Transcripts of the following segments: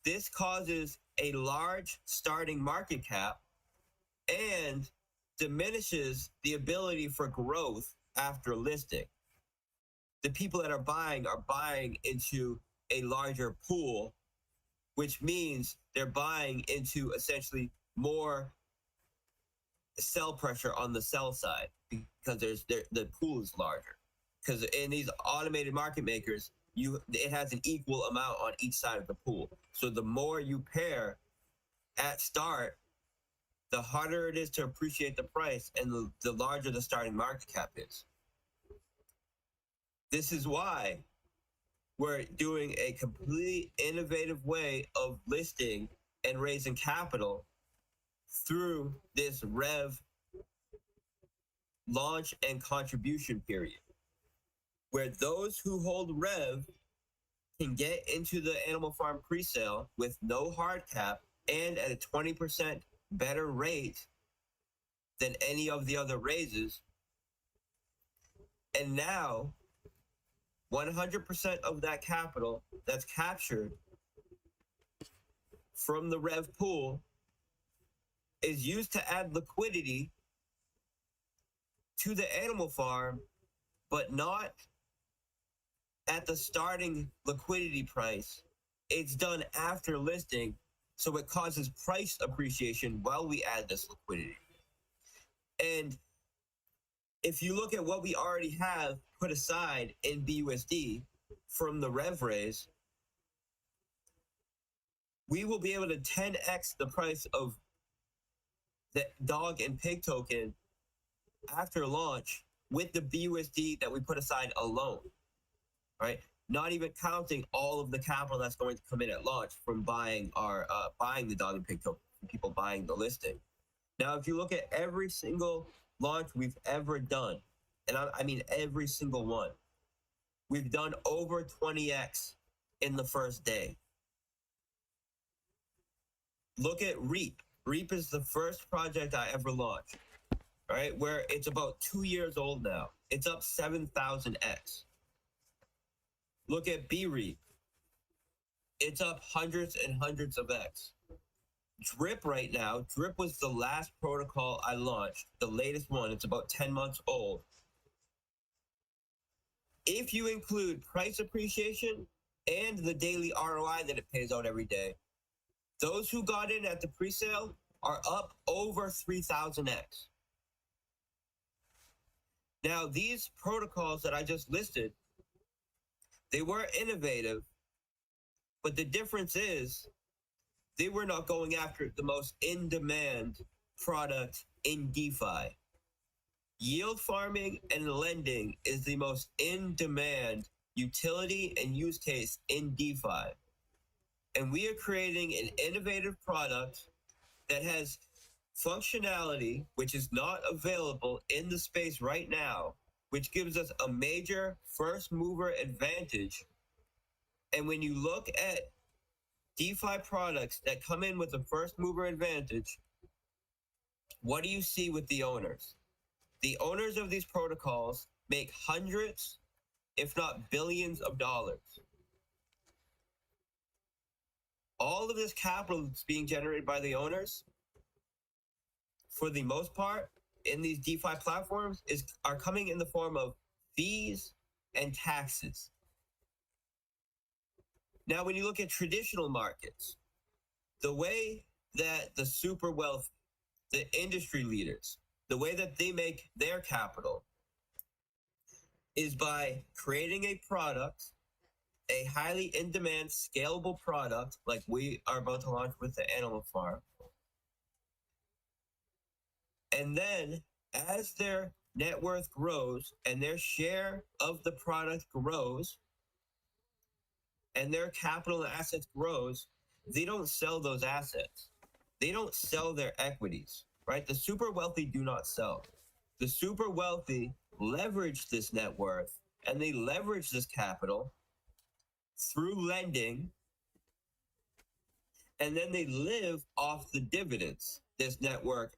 this causes a large starting market cap and diminishes the ability for growth after listing. The people that are buying into a larger pool, which means they're buying into essentially more sell pressure on the sell side because the pool is larger. Because in these automated market makers, it has an equal amount on each side of the pool. So the more you pair at start, the harder it is to appreciate the price and the larger the starting market cap is. This is why we're doing a completely innovative way of listing and raising capital through this Rev launch and contribution period, where those who hold Rev can get into the Animal Farm presale with no hard cap and at a 20% better rate than any of the other raises. And now 100% of that capital that's captured from the Rev pool is used to add liquidity to the Animal Farm, but not at the starting liquidity price. It's done after listing, so it causes price appreciation while we add this liquidity. And if you look at what we already have put aside in BUSD from the Rev raise, we will be able to 10x the price of the dog and pig token after launch with the BUSD that we put aside alone, right? Not even counting all of the capital that's going to come in at launch from buying the dog and pig token, from people buying the listing. Now, if you look at every single launch we've ever done, and I mean every single one, we've done over 20x in the first day. Look at Reap. Reap is the first project I ever launched, right? Where it's about 2 years old now. It's up 7,000x. Look at BReap. It's up hundreds and hundreds of x. Drip right now, Drip was the last protocol I launched, the latest one. It's about 10 months old. If you include price appreciation and the daily ROI that it pays out every day, those who got in at the presale are up over 3,000x. Now, these protocols that I just listed, they were innovative, but the difference is they were not going after the most in-demand product in DeFi. Yield farming and lending is the most in-demand utility and use case in DeFi. And we are creating an innovative product that has functionality which is not available in the space right now, which gives us a major first mover advantage. And when you look at DeFi products that come in with a first mover advantage, what do you see with the owners? The owners of these protocols make hundreds, if not billions of dollars. All of this capital that's being generated by the owners, for the most part, in these DeFi platforms are coming in the form of fees and taxes. Now, when you look at traditional markets, the way that the super wealth, the industry leaders, the way that they make their capital is by creating a product, a highly in-demand, scalable product like we are about to launch with the Animal Farm. And then as their net worth grows and their share of the product grows and their capital and assets grows, they don't sell those assets. They don't sell their equities, right? The super wealthy do not sell. The super wealthy leverage this net worth and they leverage this capital through lending, and then they live off the dividends this net worth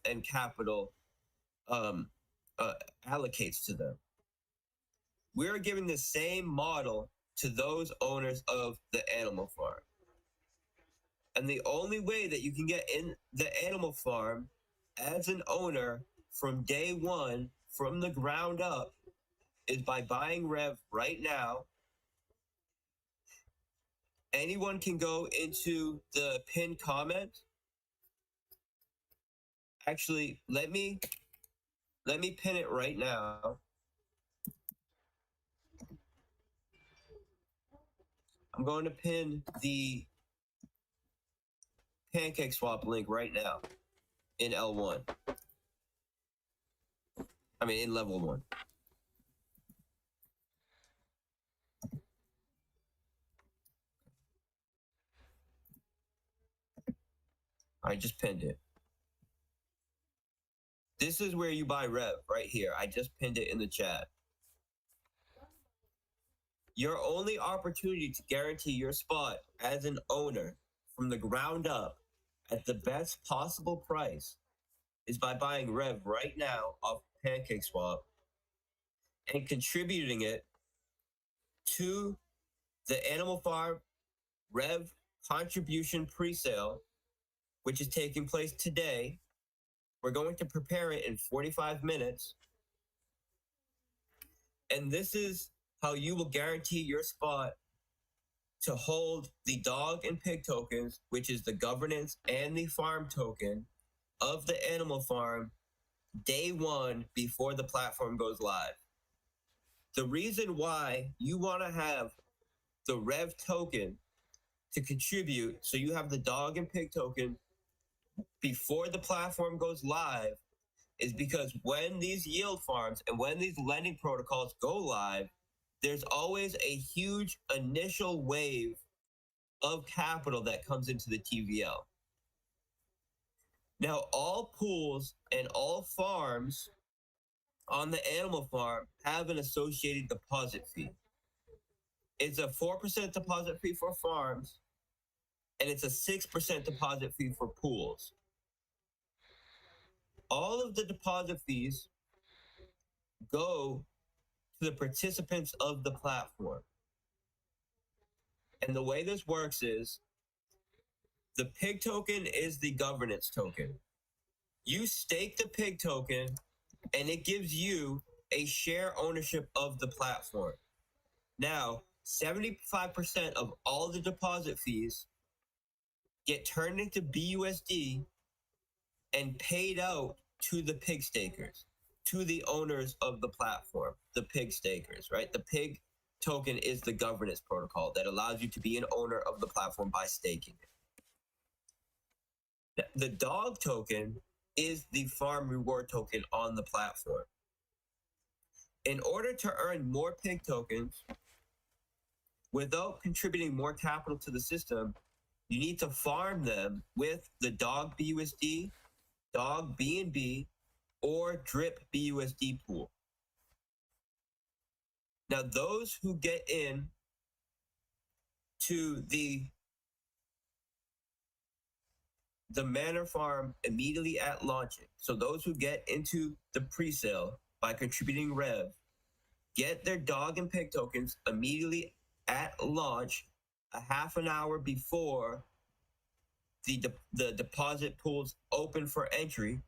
and capital allocates to them. We're giving the same model to those owners of the animal farm. And the only way that you can get in the animal farm as an owner from day one, from the ground up, is by buying Rev right now. Anyone can go into the pinned comment. Actually, let me pin it right now. I'm going to pin the pancake swap link right now in L1. I mean, in level 1. I just pinned it. This is where you buy Rev, right here. I just pinned it in the chat. Your only opportunity to guarantee your spot as an owner from the ground up at the best possible price is by buying Rev right now off Pancake Swap and contributing it to the Animal Farm Rev contribution presale, which is taking place today. We're going to prepare it in 45 minutes. And this is how you will guarantee your spot to hold the dog and pig tokens, which is the governance and the farm token of the animal farm, day one before the platform goes live. The reason why you want to have the Rev token to contribute, so you have the dog and pig token before the platform goes live, is because when these yield farms and when these lending protocols go live, there's always a huge initial wave of capital that comes into the TVL. Now, all pools and all farms on the animal farm have an associated deposit fee. It's a 4% deposit fee for farms, and it's a 6% deposit fee for pools. All of the deposit fees go to the participants of the platform. And the way this works is the pig token is the governance token. You stake the pig token, and it gives you a share ownership of the platform. Now, 75% of all the deposit fees get turned into BUSD and paid out to the pig stakers, to the owners of the platform, the pig stakers, right? The pig token is the governance protocol that allows you to be an owner of the platform by staking it. The dog token is the farm reward token on the platform. In order to earn more pig tokens without contributing more capital to the system, you need to farm them with the dog BUSD, dog BNB, or drip BUSD pool. Now, those who get in to the Manor farm immediately at launching, so those who get into the presale by contributing Rev, get their dog and pig tokens immediately at launch, a half an hour before the deposit pools open for entry,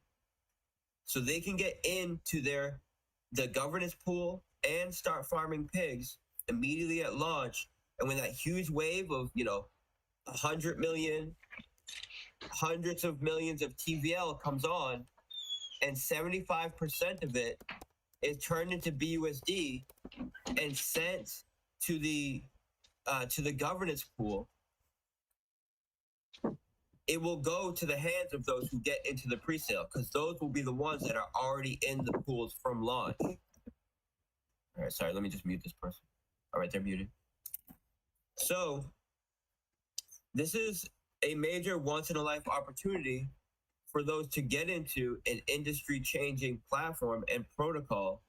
so they can get into the governance pool and start farming pigs immediately at launch. And when that huge wave of 100 million, hundreds of millions of TVL comes on, and 75% of it is turned into BUSD and sent to the governance pool, it will go to the hands of those who get into the presale, because those will be the ones that are already in the pools from launch. All right, sorry, let me just mute this person. All right, they're muted. So this is a major once-in-a-life opportunity for those to get into an industry-changing platform and protocol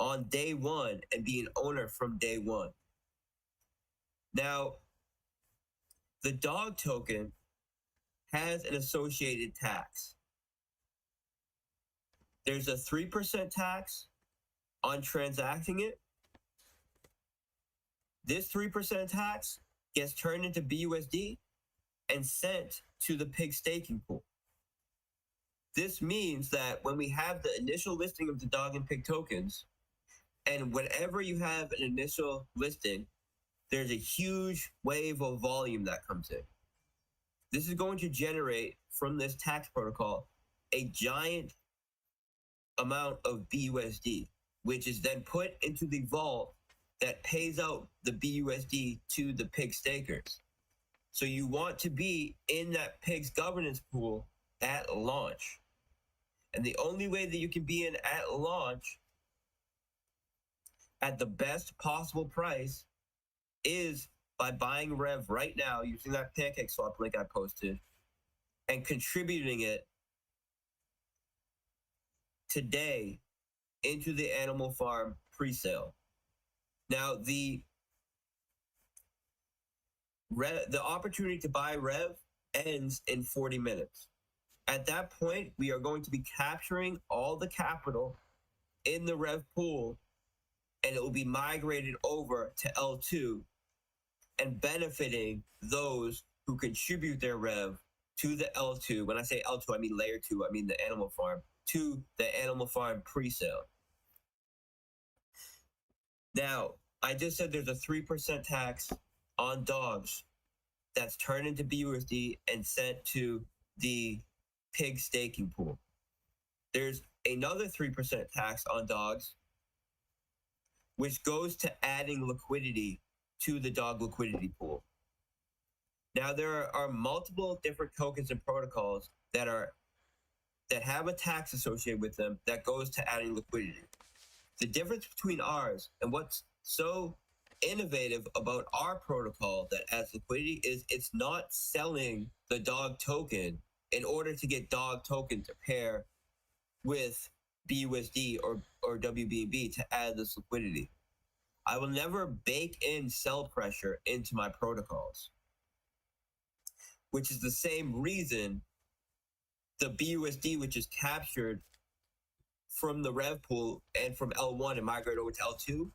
on day one and be an owner from day one. Now, the dog token has an associated tax. There's a 3% tax on transacting it, This 3% tax gets turned into BUSD and sent to the pig staking pool. This means that when we have the initial listing of the dog and pig tokens, and whenever you have an initial listing, there's a huge wave of volume that comes in. This is going to generate from this tax protocol a giant amount of BUSD, which is then put into the vault that pays out the BUSD to the pig stakers. So you want to be in that pig's governance pool at launch. And the only way that you can be in at launch at the best possible price is by buying Rev right now using that pancake swap link I posted and contributing it today into the Animal Farm pre-sale. Now, the opportunity to buy Rev ends in 40 minutes. At that point, we are going to be capturing all the capital in the Rev pool, and it will be migrated over to L2 and benefiting those who contribute their Rev to the L2. When I say L2, I mean layer 2, I mean the Animal Farm, to the Animal Farm pre-sale. Now, I just said there's a 3% tax on dogs that's turned into BUSD and sent to the pig staking pool. There's another 3% tax on dogs, which goes to adding liquidity to the dog liquidity pool. Now, there are multiple different tokens and protocols that have a tax associated with them that goes to adding liquidity. The difference between ours and what's so innovative about our protocol that adds liquidity is it's not selling the dog token in order to get dog token to pair with BUSD or WBNB to add this liquidity. I will never bake in sell pressure into my protocols, which is the same reason the BUSD, which is captured from the Rev pool and from L1 and migrate over to L2,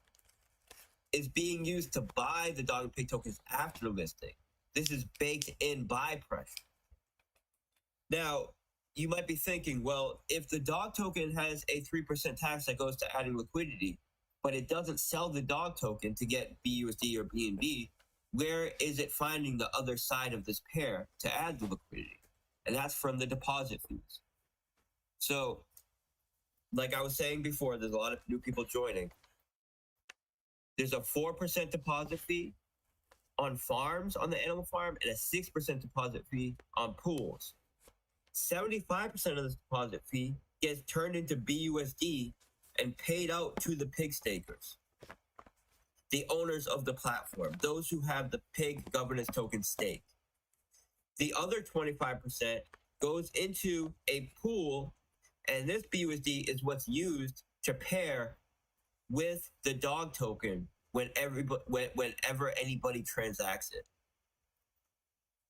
is being used to buy the dog and pig tokens after listing. This is baked in buy pressure. Now, you might be thinking, well, if the dog token has a 3% tax that goes to adding liquidity, but it doesn't sell the dog token to get BUSD or BNB, where is it finding the other side of this pair to add the liquidity? And that's from the deposit fees. So, like I was saying before, there's a lot of new people joining. There's a 4% deposit fee on farms on the Animal Farm and a 6% deposit fee on pools. 75% of this deposit fee gets turned into BUSD and paid out to the pig stakers, the owners of the platform, those who have the pig governance token stake. The other 25% goes into a pool, and this BUSD is what's used to pair with the dog token whenever anybody transacts it.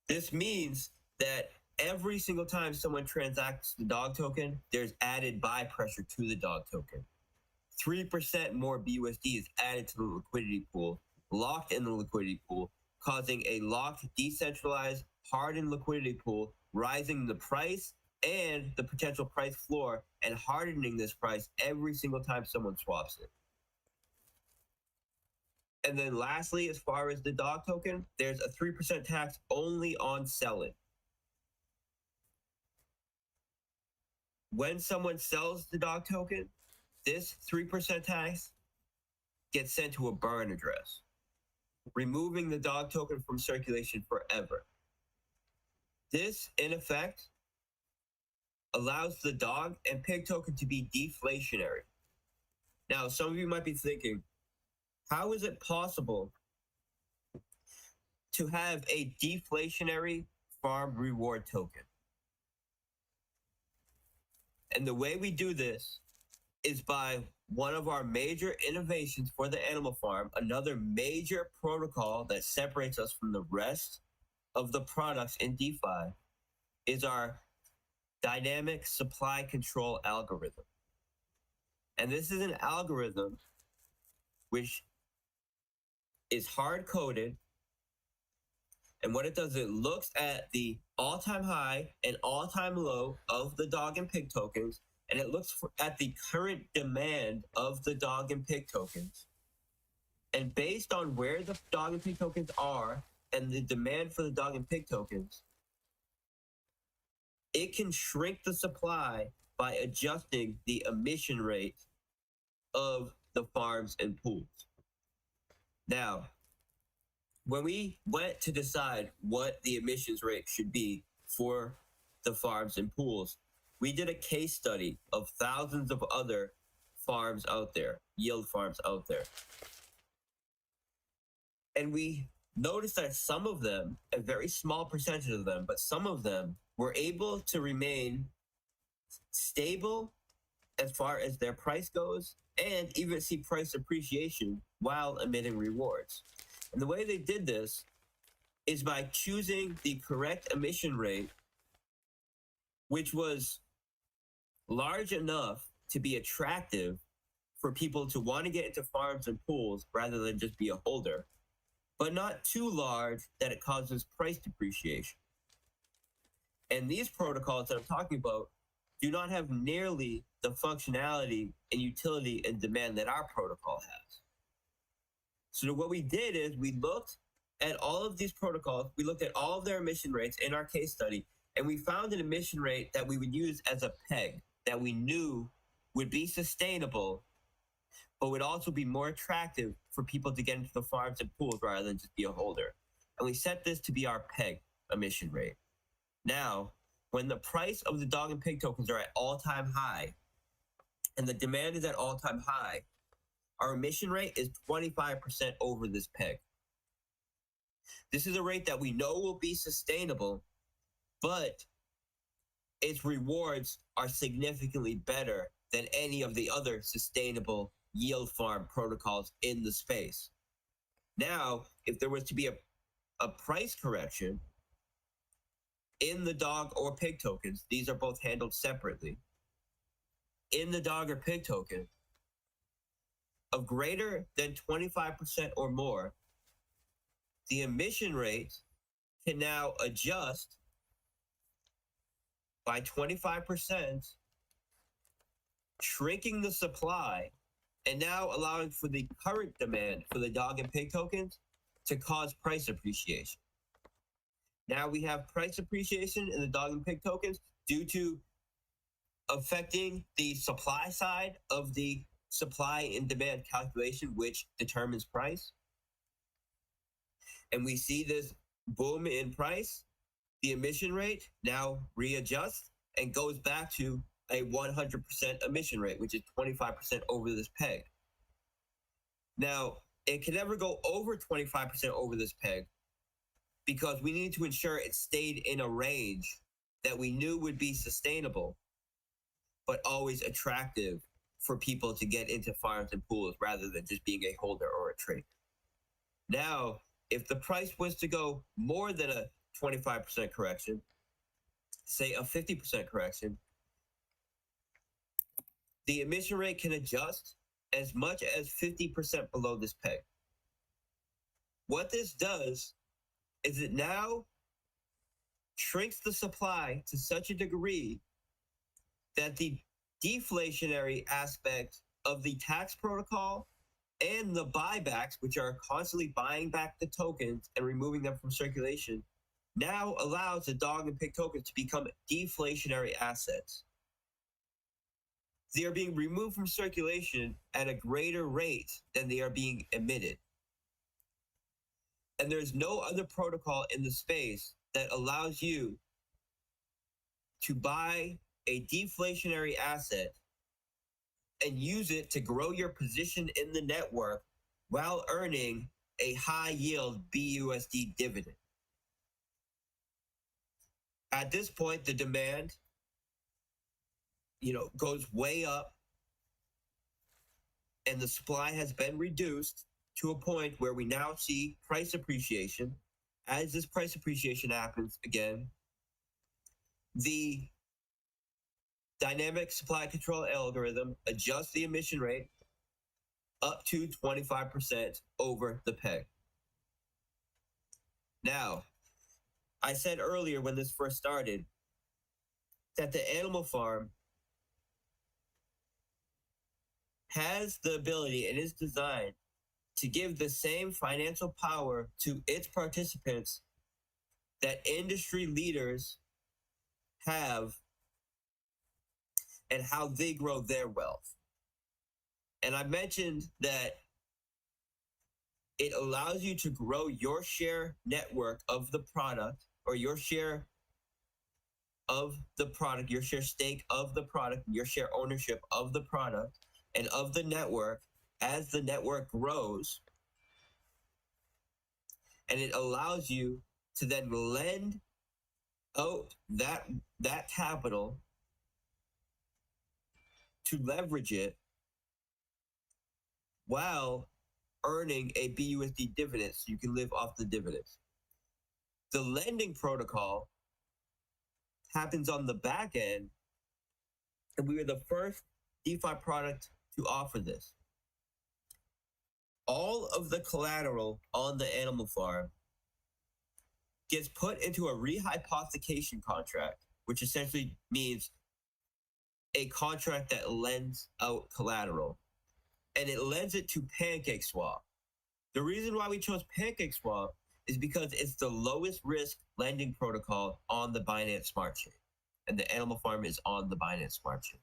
This means that every single time someone transacts the dog token, there's added buy pressure to the dog token. 3% more BUSD is added to the liquidity pool, locked in the liquidity pool, causing a locked, decentralized, hardened liquidity pool, rising the price and the potential price floor and hardening this price every single time someone swaps it. And then lastly, as far as the dog token, there's a 3% tax only on selling. When someone sells the dog token, this 3% tax gets sent to a burn address, removing the dog token from circulation forever. This, in effect, allows the dog and pig token to be deflationary. Now, some of you might be thinking, how is it possible to have a deflationary farm reward token? And the way we do this is by one of our major innovations for the Animal Farm, another major protocol that separates us from the rest of the products in DeFi, is our dynamic supply control algorithm. And this is an algorithm which is hard-coded, and what it does, it looks at the all-time high and all-time low of the dog and pig tokens, and it looks at the current demand of the dog and pig tokens. And based on where the dog and pig tokens are and the demand for the dog and pig tokens, it can shrink the supply by adjusting the emission rate of the farms and pools. Now, when we went to decide what the emissions rate should be for the farms and pools, we did a case study of thousands of other farms out there, yield farms out there. And we noticed that some of them, a very small percentage of them, but some of them were able to remain stable as far as their price goes and even see price appreciation while emitting rewards. And the way they did this is by choosing the correct emission rate, which was large enough to be attractive for people to want to get into farms and pools rather than just be a holder, but not too large that it causes price depreciation. And these protocols that I'm talking about do not have nearly the functionality and utility and demand that our protocol has. So what we did is we looked at all of these protocols, we looked at all of their emission rates in our case study, and we found an emission rate that we would use as a peg that we knew would be sustainable, but would also be more attractive for people to get into the farms and pools rather than just be a holder. And we set this to be our peg emission rate. Now, when the price of the dog and pig tokens are at all-time high and the demand is at all-time high, our emission rate is 25% over this peg. This is a rate that we know will be sustainable, but its rewards are significantly better than any of the other sustainable yield farm protocols in the space. Now, if there was to be a price correction in the dog or pig tokens, these are both handled separately, in the dog or pig token, of greater than 25% or more, the emission rate can now adjust by 25%, shrinking the supply and now allowing for the current demand for the dog and pig tokens to cause price appreciation. Now we have price appreciation in the dog and pig tokens due to affecting the supply side of the supply and demand calculation, which determines price. And we see this boom in price. The emission rate now readjusts and goes back to a 100% emission rate, which is 25% over this peg. Now, it can never go over 25% over this peg because we need to ensure it stayed in a range that we knew would be sustainable, but always attractive for people to get into farms and pools rather than just being a holder or a trader. Now, if the price was to go more than a 25% correction, say a 50% correction, the emission rate can adjust as much as 50% below this peg. What this does is it now shrinks the supply to such a degree that the deflationary aspect of the tax protocol and the buybacks, which are constantly buying back the tokens and removing them from circulation, now allows the dog and pig tokens to become deflationary assets. They are being removed from circulation at a greater rate than they are being emitted. And there's no other protocol in the space that allows you to buy a deflationary asset and use it to grow your position in the network while earning a high yield BUSD dividend. At this point, the demand, goes way up and the supply has been reduced to a point where we now see price appreciation. As this price appreciation happens again, the dynamic supply control algorithm adjusts the emission rate up to 25% over the peg. Now, I said earlier when this first started that the animal farm has the ability and is designed to give the same financial power to its participants that industry leaders have and how they grow their wealth. And I mentioned that it allows you to grow your share network of the product, or your share of the product, your share stake of the product, your share ownership of the product and of the network as the network grows. And it allows you to then lend out that capital to leverage it while earning a BUSD dividend, so you can live off the dividends. The lending protocol happens on the back end, and we were the first DeFi product to offer this. All of the collateral on the animal farm gets put into a rehypothecation contract, which essentially means a contract that lends out collateral, and it lends it to PancakeSwap. The reason why we chose PancakeSwap is because it's the lowest risk lending protocol on the Binance Smart Chain, and the animal farm is on the Binance Smart Chain.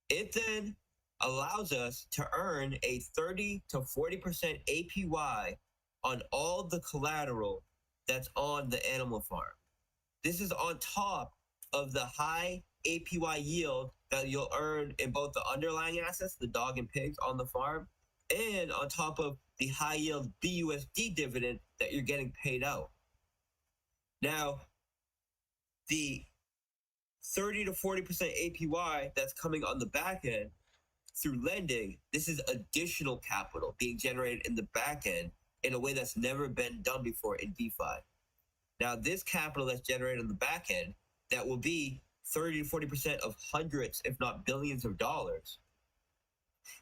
It then allows us to earn a 30 to 40% APY on all the collateral that's on the animal farm. This is on top of the high APY yield that you'll earn in both the underlying assets, the dog and pigs on the farm, and on top of the high yield BUSD dividend that you're getting paid out. Now, the 30 to 40% APY that's coming on the back end through lending, this is additional capital being generated in the back end in a way that's never been done before in DeFi. Now, this capital that's generated on the back end, that will be 30 to 40% of hundreds, if not billions of dollars,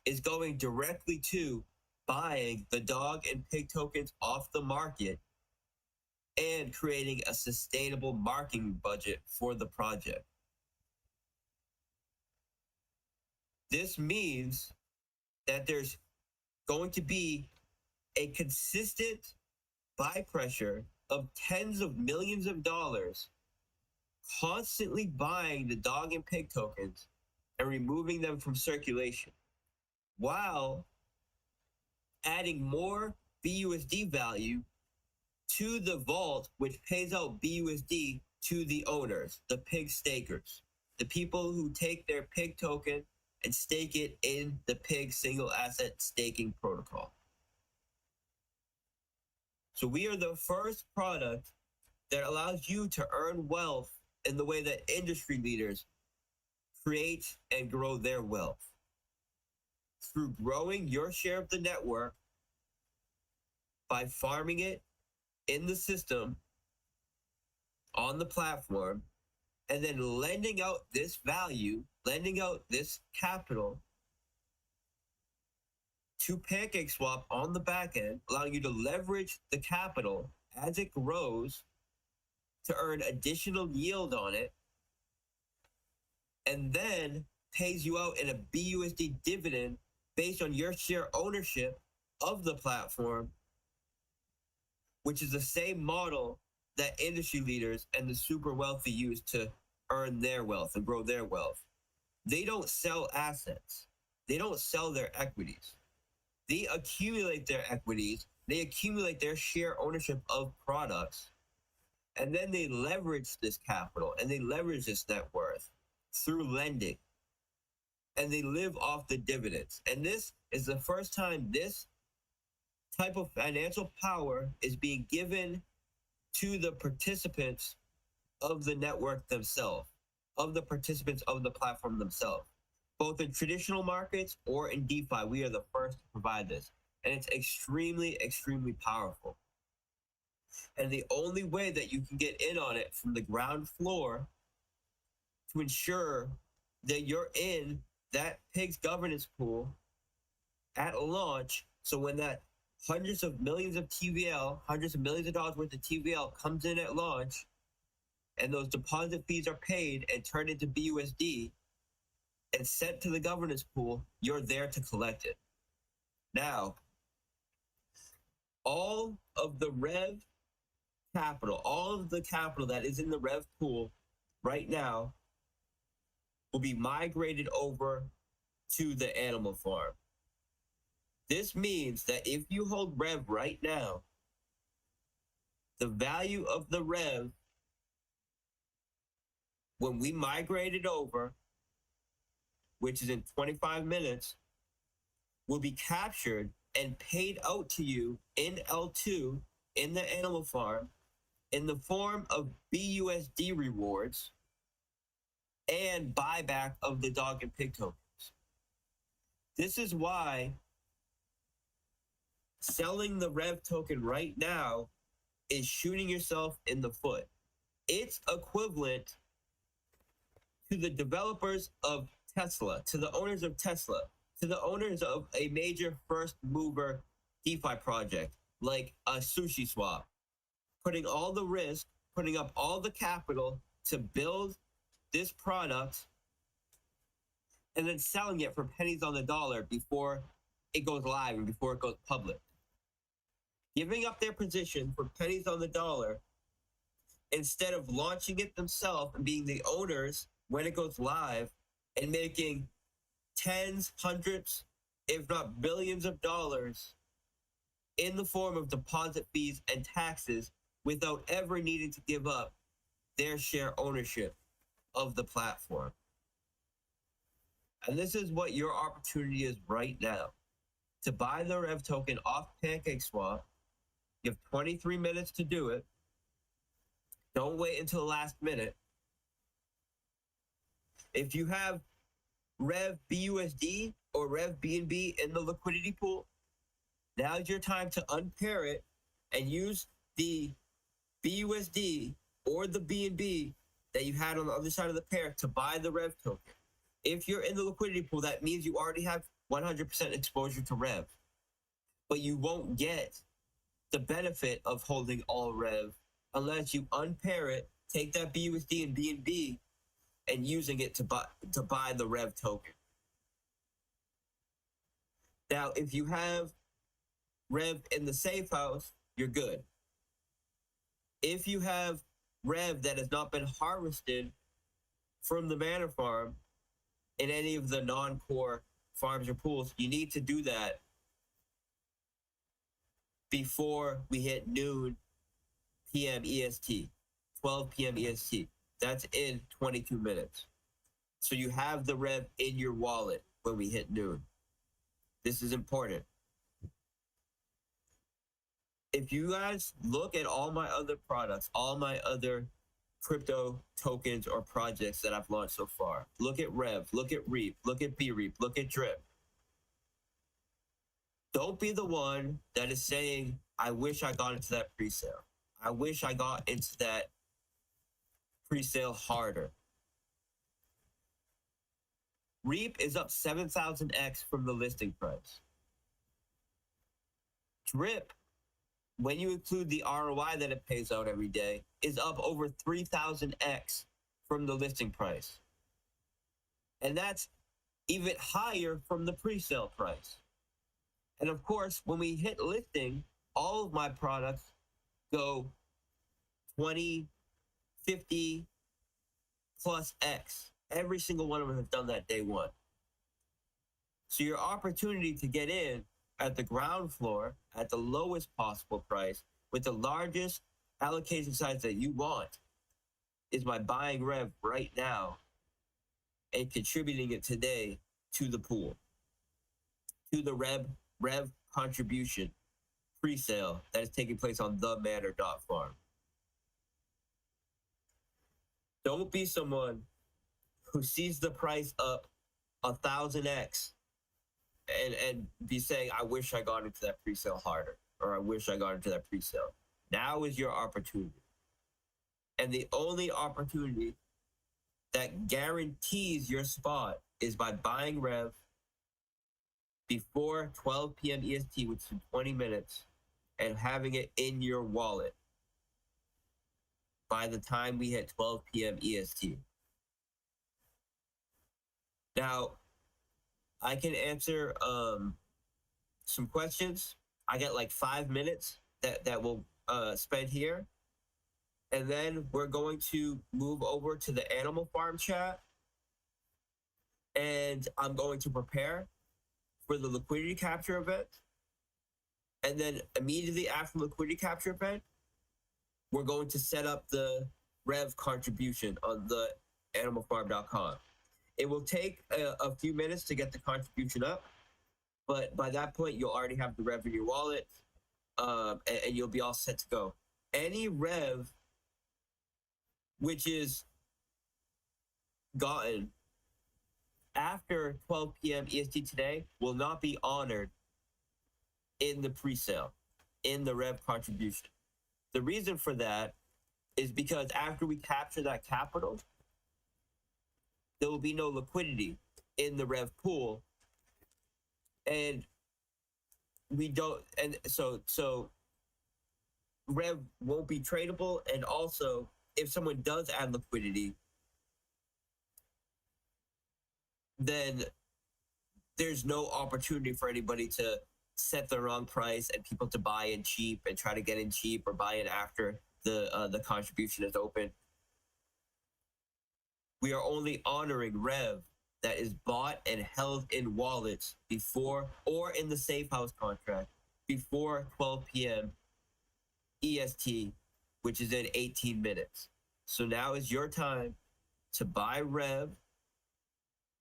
is going directly to buying the dog and pig tokens off the market and creating a sustainable marketing budget for the project. This means that there's going to be a consistent buy pressure of tens of millions of dollars constantly buying the dog and pig tokens and removing them from circulation, while adding more BUSD value to the vault, which pays out BUSD to the owners, the pig stakers, the people who take their pig token and stake it in the pig single asset staking protocol. So we are the first product that allows you to earn wealth in the way that industry leaders create and grow their wealth, through growing your share of the network by farming it in the system on the platform, and then lending out this value, lending out this capital to PancakeSwap on the back end, allowing you to leverage the capital as it grows to earn additional yield on it, and then pays you out in a BUSD dividend based on your share ownership of the platform, which is the same model that industry leaders and the super wealthy use to earn their wealth and grow their wealth. They don't sell assets. They don't sell their equities. They accumulate their equities. They accumulate their share ownership of products. And then they leverage this capital and they leverage this net worth through lending. And they live off the dividends. And this is the first time this type of financial power is being given to the participants of the network themselves, of the participants of the platform themselves. Both in traditional markets or in DeFi, we are the first to provide this. And it's extremely, extremely powerful. And the only way that you can get in on it from the ground floor to ensure that you're in that pig's governance pool at launch, so when that hundreds of millions of TVL, hundreds of millions of dollars worth of TVL comes in at launch, and those deposit fees are paid and turned into BUSD and sent to the governance pool, you're there to collect it. Now, all of the Rev capital, all of the capital that is in the Rev pool right now will be migrated over to the animal farm. This means that if you hold Rev right now, the value of the Rev, when we migrate it over, which is in 25 minutes, will be captured and paid out to you in L2 in the animal farm in the form of BUSD rewards and buyback of the dog and pig tokens. This is why selling the Rev token right now is shooting yourself in the foot. It's equivalent to the developers of Tesla, to the owners of Tesla, to the owners of a major first mover DeFi project like a Sushi Swap, putting all the risk, putting up all the capital to build this product and then selling it for pennies on the dollar before it goes live and before it goes public. Giving up their position for pennies on the dollar instead of launching it themselves and being the owners when it goes live and making tens, hundreds, if not billions of dollars in the form of deposit fees and taxes without ever needing to give up their share ownership of the platform. And this is what your opportunity is right now. To buy the Rev token off PancakeSwap, you have 23 minutes to do it. Don't wait until the last minute. If you have Rev BUSD or Rev BNB in the liquidity pool, now's your time to unpair it and use the BUSD or the BNB that you had on the other side of the pair to buy the Rev token. If you're in the liquidity pool, that means you already have 100% exposure to Rev, but you won't get the benefit of holding all Rev unless you unpair it, take that BUSD and BNB and using it to buy the Rev token. Now, if you have Rev in the safe house, you're good. If you have Rev that has not been harvested from the Manor farm in any of the non-core farms or pools, you need to do that before we hit noon PM EST, 12 PM EST. That's in 22 minutes. So you have the Rev in your wallet when we hit noon. This is important. If you guys look at all my other products, all my other crypto tokens or projects that I've launched so far, look at Rev, look at Reap, look at BReap, look at Drip. Don't be the one that is saying, I wish I got into that pre-sale. I wish I got into that pre-sale harder. Reap is up 7,000x from the listing price. Drip, when you include the ROI that it pays out every day, is up over 3,000x from the listing price. And that's even higher from the pre-sale price. And of course, when we hit listing, all of my products go 20, 50 plus X. Every single one of them has done that day one. So your opportunity to get in at the ground floor at the lowest possible price with the largest allocation size that you want is by buying Rev right now and contributing it today to the pool, to the Rev contribution pre-sale that is taking place on the Manor.farm. Don't be someone who sees the price up 1,000x and be saying, I wish I got into that pre-sale harder, or I wish I got into that pre-sale. Now is your opportunity. And the only opportunity that guarantees your spot is by buying Rev, before 12 p.m. EST, which is 20 minutes, and having it in your wallet by the time we hit 12 p.m. EST. Now, I can answer some questions. I got like 5 minutes that we'll spend here. And then we're going to move over to the Animal Farm chat. And I'm going to prepare for the liquidity capture event. And then immediately after the liquidity capture event, we're going to set up the Rev contribution on the animalfarm.com. It will take a few minutes to get the contribution up, but by that point, you'll already have the Rev in your wallet, and you'll be all set to go. Any Rev which is gotten after 12 p.m. EST today will not be honored in the pre-sale, in the Rev contribution. The reason for that is because after we capture that capital, there will be no liquidity in the Rev pool, and we don't, and so Rev won't be tradable, and also if someone does add liquidity, then there's no opportunity for anybody to set the wrong price and people to buy in cheap and try to get in cheap or buy in after the contribution is open. We are only honoring Rev that is bought and held in wallets before or in the safe house contract before 12 p.m. EST, which is in 18 minutes. So now is your time to buy Rev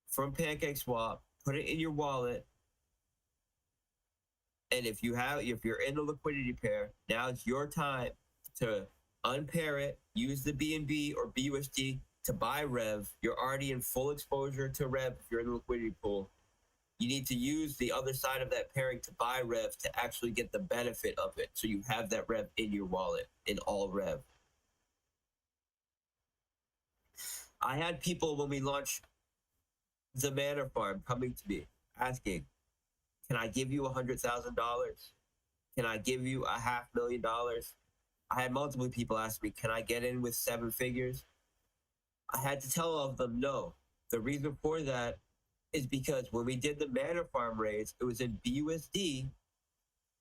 from PancakeSwap, put it in your wallet, and if you're in the liquidity pair, now it's your time to unpair it, use the BNB or BUSD to buy Rev. You're already in full exposure to Rev if you're in the liquidity pool. You need to use the other side of that pairing to buy Rev to actually get the benefit of it. So you have that Rev in your wallet, in all Rev. I had people when we launched the Manor Farm coming to me asking, can I give you $100,000? Can I give you $500,000? I had multiple people ask me, can I get in with 7 figures? I had to tell all of them no. The reason for that is because when we did the Manor Farm raise, it was in BUSD,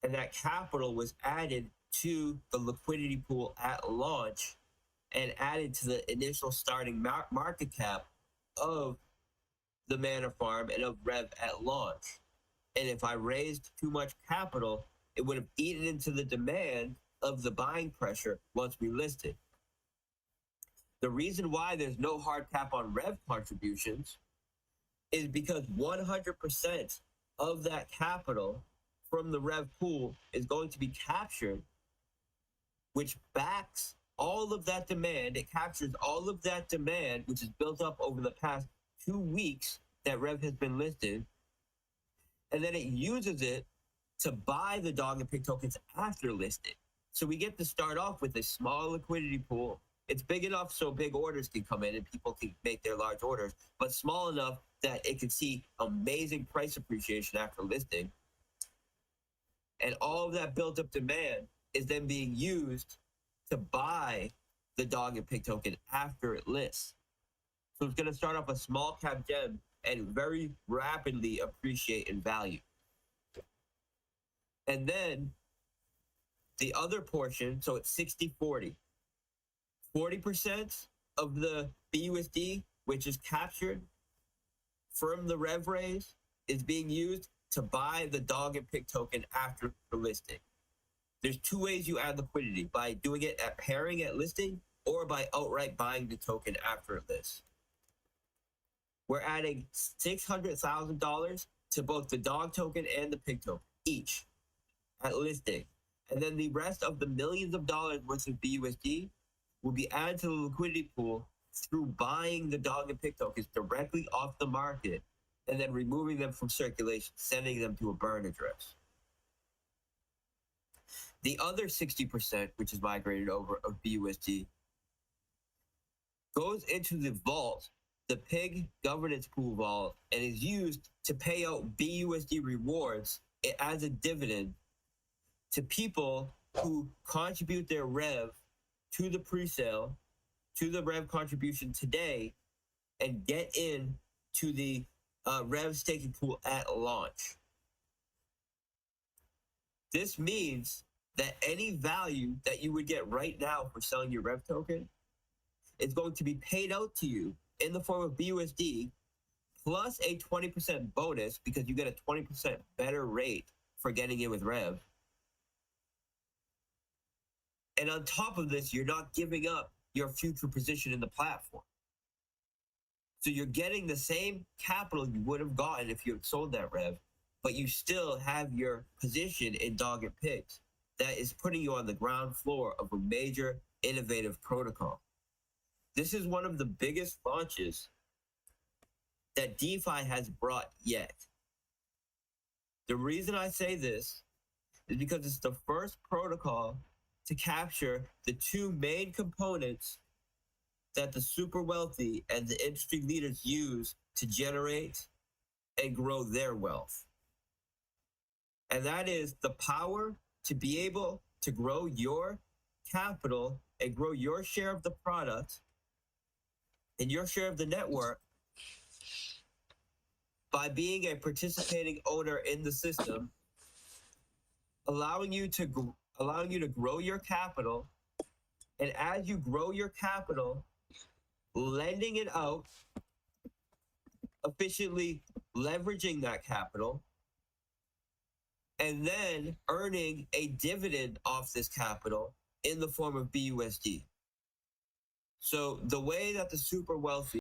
and that capital was added to the liquidity pool at launch and added to the initial starting market cap of the Manor Farm and of Rev at launch. And if I raised too much capital, it would have eaten into the demand of the buying pressure once we listed. The reason why there's no hard cap on Rev contributions is because 100% of that capital from the Rev pool is going to be captured, which backs all of that demand. It captures all of that demand, which is built up over the past 2 weeks that Rev has been listed, and then it uses it to buy the dog and pig tokens after listing. So we get to start off with a small liquidity pool. It's big enough so big orders can come in and people can make their large orders, but small enough that it can see amazing price appreciation after listing. And all of that built up demand is then being used to buy the dog and pig token after it lists. So it's going to start off a small cap gem and very rapidly appreciate in value. And then the other portion, so it's 60-40. 40% of the BUSD, which is captured from the Rev raise, is being used to buy the dog and pig token after the listing. There's 2 ways you add liquidity: by doing it at pairing at listing or by outright buying the token after it lists. We're adding $600,000 to both the dog token and the pig token, each at listing. And then the rest of the millions of dollars worth of BUSD will be added to the liquidity pool through buying the dog and pig tokens directly off the market and then removing them from circulation, sending them to a burn address. The other 60%, which is migrated over of BUSD, goes into the vault the pig governance pool vault and is used to pay out BUSD rewards as a dividend to people who contribute their rev to the pre-sale, to the rev contribution today, and get in to the rev staking pool at launch. This means that any value that you would get right now for selling your rev token is going to be paid out to you in the form of BUSD plus a 20% bonus because you get a 20% better rate for getting in with rev. And on top of this, you're not giving up your future position in the platform. So you're getting the same capital you would have gotten if you had sold that rev, but you still have your position in dog and pigs. That is putting you on the ground floor of a major innovative protocol. This is one of the biggest launches that DeFi has brought yet. The reason I say this is because it's the first protocol to capture the two main components that the super wealthy and the industry leaders use to generate and grow their wealth. And that is the power to be able to grow your capital and grow your share of the product and your share of the network by being a participating owner in the system, allowing you to grow your capital, and as you grow your capital, lending it out, efficiently leveraging that capital, and then earning a dividend off this capital in the form of BUSD. So the way that the super wealthy